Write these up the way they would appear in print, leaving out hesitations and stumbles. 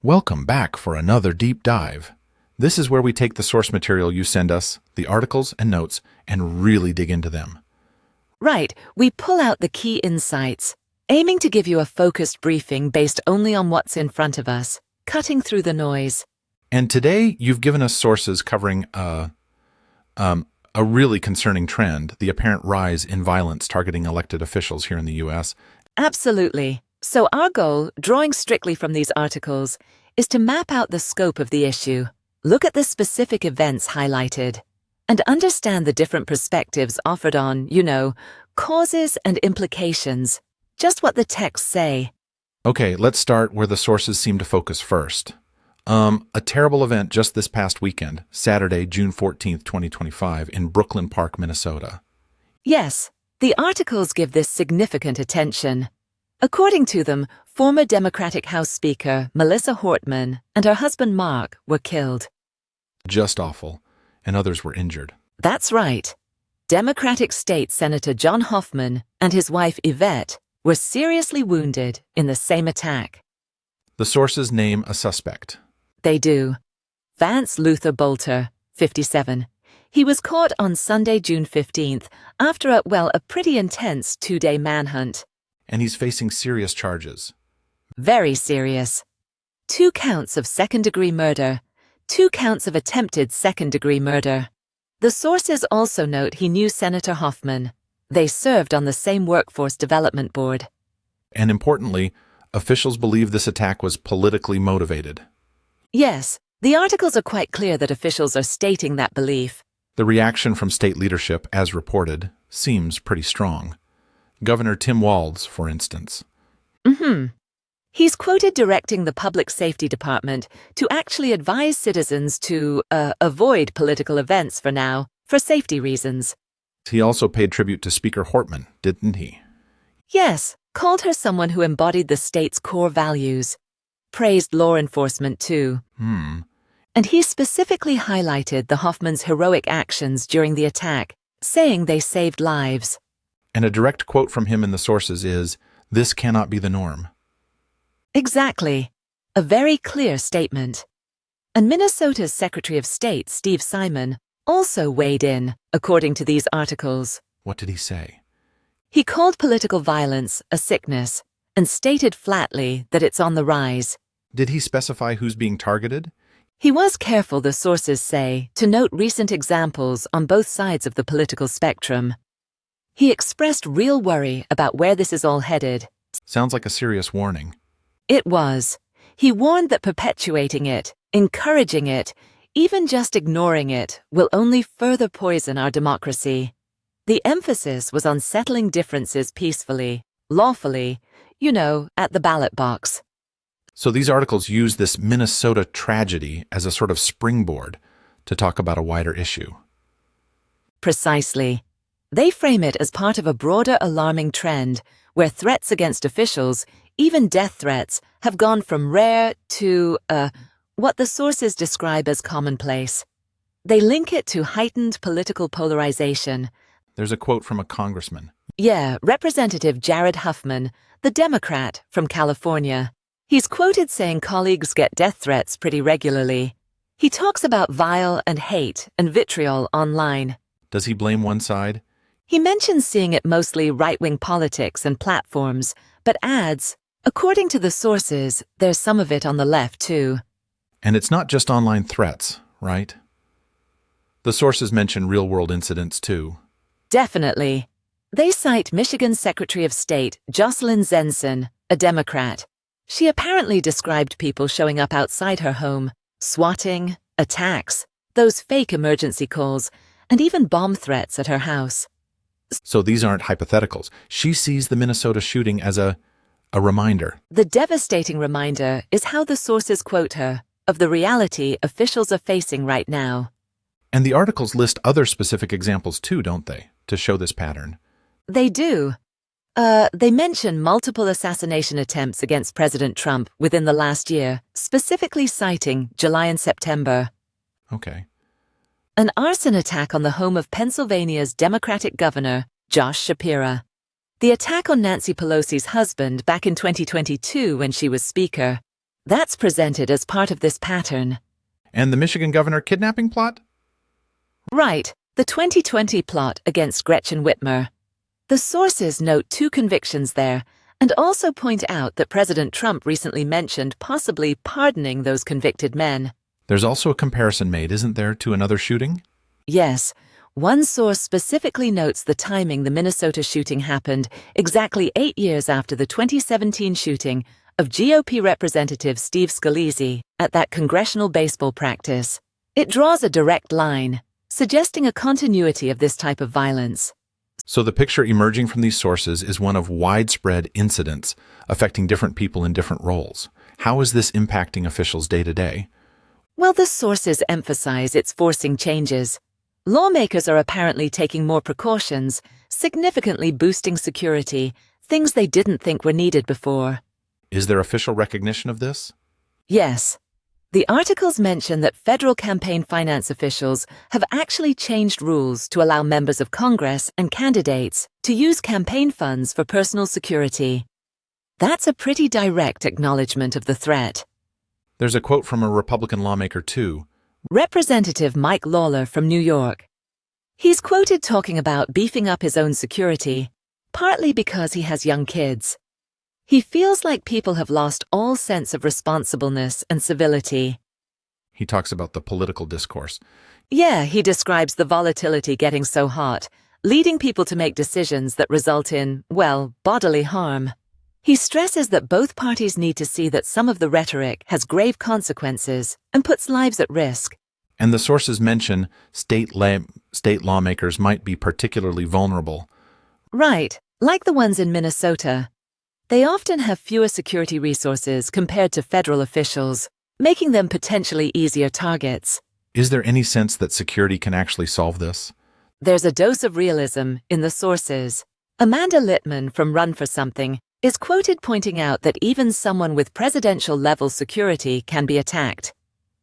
Welcome back for another deep dive. This is where we take the source material you send us, the articles and notes, and really dig into them. Right, we pull out the key insights, aiming to give you a focused briefing based only on what's in front of us, cutting through the noise. And today, you've given us sources covering a really concerning trend, the apparent rise in violence targeting elected officials here in the U.S. Absolutely. So our goal, drawing strictly from these articles, is to map out the scope of the issue, look at the specific events highlighted, and understand the different perspectives offered on, causes and implications, just what the texts say. Okay, let's start where the sources seem to focus first. A terrible event just this past weekend, Saturday, June 14th, 2025, in Brooklyn Park, Minnesota. Yes, the articles give this significant attention. According to them, former Democratic House Speaker Melissa Hortman and her husband Mark were killed. Just awful, and others were injured. That's right. Democratic State Senator John Hoffman and his wife Yvette were seriously wounded in the same attack. The sources name a suspect. They do. Vance Luther Bolter, 57. He was caught on Sunday, June 15th, after a pretty intense two-day manhunt. And he's facing serious charges. Very serious. 2 counts of second-degree murder, 2 counts of attempted second-degree murder. The sources also note he knew Senator Hoffman. They served on the same workforce development board. And importantly, officials believe this attack was politically motivated. Yes, the articles are quite clear that officials are stating that belief. The reaction from state leadership, as reported, seems pretty strong. Governor Tim Walz, for instance. He's quoted directing the Public Safety Department to actually advise citizens to avoid political events for now, for safety reasons. He also paid tribute to Speaker Hortman, didn't he? Yes, called her someone who embodied the state's core values. Praised law enforcement, too. And he specifically highlighted the Hoffmans' heroic actions during the attack, saying they saved lives. And a direct quote from him in the sources is, "This cannot be the norm." Exactly. A very clear statement. And Minnesota's Secretary of State, Steve Simon, also weighed in, according to these articles. What did he say? He called political violence a sickness and stated flatly that it's on the rise. Did he specify who's being targeted? He was careful, the sources say, to note recent examples on both sides of the political spectrum. He expressed real worry about where this is all headed. Sounds like a serious warning. It was. He warned that perpetuating it, encouraging it, even just ignoring it, will only further poison our democracy. The emphasis was on settling differences peacefully, lawfully, at the ballot box. So these articles use this Minnesota tragedy as a sort of springboard to talk about a wider issue. Precisely. They frame it as part of a broader alarming trend where threats against officials, even death threats, have gone from rare to, what the sources describe as commonplace. They link it to heightened political polarization. There's a quote from a congressman. Yeah, Representative Jared Huffman, the Democrat from California. He's quoted saying colleagues get death threats pretty regularly. He talks about vile and hate and vitriol online. Does he blame one side? He mentions seeing it mostly right-wing politics and platforms, but adds, according to the sources, there's some of it on the left, too. And it's not just online threats, right? The sources mention real-world incidents, too. Definitely. They cite Michigan Secretary of State Jocelyn Zenson, a Democrat. She apparently described people showing up outside her home, swatting, attacks, those fake emergency calls, and even bomb threats at her house. So these aren't hypotheticals. She sees the Minnesota shooting as a reminder. The devastating reminder is how the sources quote her of the reality officials are facing right now. And the articles list other specific examples too, don't they, to show this pattern? They do. They mention multiple assassination attempts against President Trump within the last year, specifically citing July and September. Okay. An arson attack on the home of Pennsylvania's Democratic Governor Josh Shapiro. The attack on Nancy Pelosi's husband back in 2022 when she was Speaker. That's presented as part of this pattern. And the Michigan governor kidnapping plot? Right, the 2020 plot against Gretchen Whitmer. The sources note 2 convictions there and also point out that President Trump recently mentioned possibly pardoning those convicted men. There's also a comparison made, isn't there, to another shooting? Yes, one source specifically notes the timing the Minnesota shooting happened exactly 8 years after the 2017 shooting of GOP Representative Steve Scalise at that congressional baseball practice. It draws a direct line, suggesting a continuity of this type of violence. So the picture emerging from these sources is one of widespread incidents affecting different people in different roles. How is this impacting officials day to day? Well, the sources emphasize it's forcing changes. Lawmakers are apparently taking more precautions, significantly boosting security, things they didn't think were needed before. Is there official recognition of this? Yes. The articles mention that federal campaign finance officials have actually changed rules to allow members of Congress and candidates to use campaign funds for personal security. That's a pretty direct acknowledgement of the threat. There's a quote from a Republican lawmaker, too. Representative Mike Lawler from New York. He's quoted talking about beefing up his own security, partly because he has young kids. He feels like people have lost all sense of responsibleness and civility. He talks about the political discourse. Yeah, he describes the volatility getting so hot, leading people to make decisions that result in, well, bodily harm. He stresses that both parties need to see that some of the rhetoric has grave consequences and puts lives at risk. And the sources mention state lawmakers might be particularly vulnerable. Right, like the ones in Minnesota. They often have fewer security resources compared to federal officials, making them potentially easier targets. Is there any sense that security can actually solve this? There's a dose of realism in the sources. Amanda Littman from Run for Something is quoted pointing out that even someone with presidential-level security can be attacked.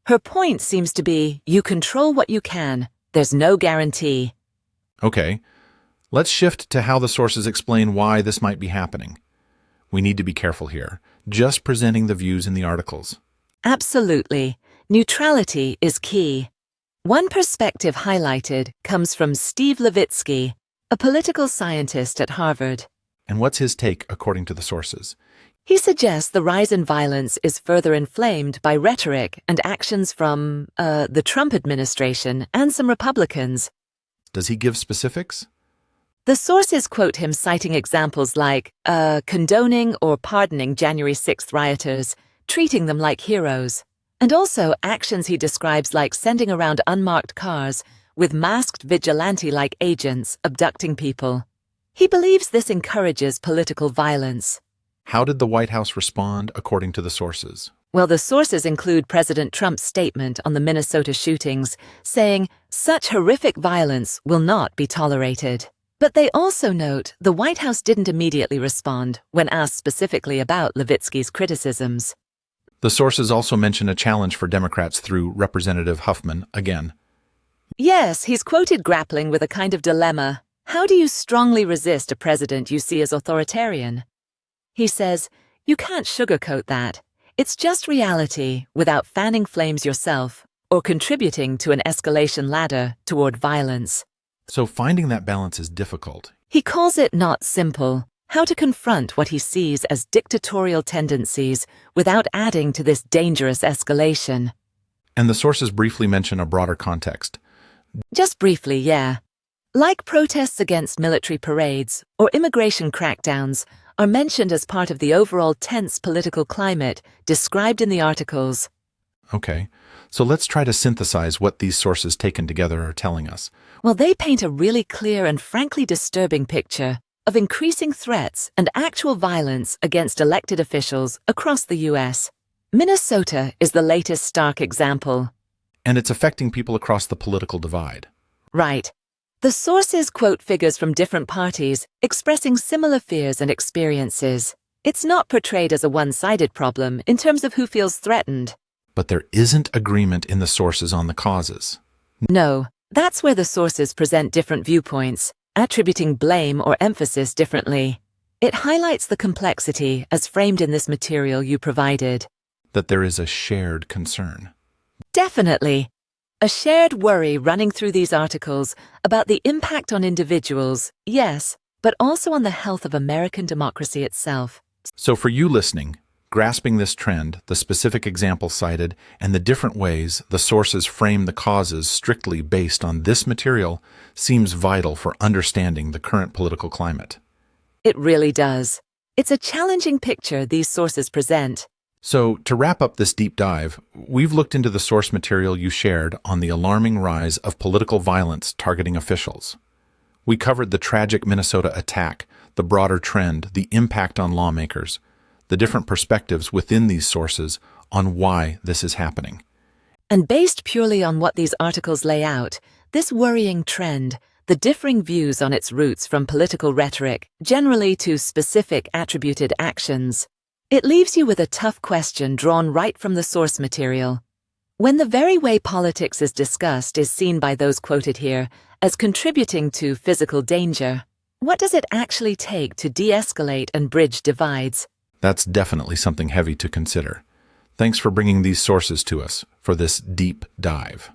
Her point seems to be, you control what you can. There's no guarantee. Okay, let's shift to how the sources explain why this might be happening. We need to be careful here, just presenting the views in the articles. Absolutely. Neutrality is key. One perspective highlighted comes from Steve Levitsky, a political scientist at Harvard. And what's his take, according to the sources? He suggests the rise in violence is further inflamed by rhetoric and actions from the Trump administration and some Republicans. Does he give specifics? The sources quote him citing examples like condoning or pardoning January 6th rioters, treating them like heroes, and also actions he describes like sending around unmarked cars with masked vigilante-like agents abducting people. He believes this encourages political violence. How did the White House respond, according to the sources? Well, the sources include President Trump's statement on the Minnesota shootings, saying such horrific violence will not be tolerated. But they also note the White House didn't immediately respond when asked specifically about Levitsky's criticisms. The sources also mention a challenge for Democrats through Representative Huffman again. Yes, he's quoted grappling with a kind of dilemma. How do you strongly resist a president you see as authoritarian? He says, you can't sugarcoat that. It's just reality without fanning flames yourself or contributing to an escalation ladder toward violence. So finding that balance is difficult. He calls it not simple, how to confront what he sees as dictatorial tendencies without adding to this dangerous escalation. And the sources briefly mention a broader context. Just briefly, yeah. Like protests against military parades or immigration crackdowns are mentioned as part of the overall tense political climate described in the articles. Okay, so let's try to synthesize what these sources taken together are telling us. Well, they paint a really clear and frankly disturbing picture of increasing threats and actual violence against elected officials across the U.S. Minnesota is the latest stark example. And it's affecting people across the political divide. Right. The sources quote figures from different parties expressing similar fears and experiences. It's not portrayed as a one-sided problem in terms of who feels threatened. But there isn't agreement in the sources on the causes. No, that's where the sources present different viewpoints, attributing blame or emphasis differently. It highlights the complexity as framed in this material you provided. that there is a shared concern. Definitely. A shared worry running through these articles about the impact on individuals, yes, but also on the health of American democracy itself. So for you listening, grasping this trend, the specific example cited, and the different ways the sources frame the causes strictly based on this material seems vital for understanding the current political climate. It really does. It's a challenging picture these sources present. So, to wrap up this deep dive, we've looked into the source material you shared on the alarming rise of political violence targeting officials. We covered the tragic Minnesota attack, the broader trend, the impact on lawmakers, the different perspectives within these sources on why this is happening. And based purely on what these articles lay out, this worrying trend, the differing views on its roots from political rhetoric, generally to specific attributed actions, it leaves you with a tough question drawn right from the source material. When the very way politics is discussed is seen by those quoted here as contributing to physical danger, what does it actually take to de-escalate and bridge divides? That's definitely something heavy to consider. Thanks for bringing these sources to us for this deep dive.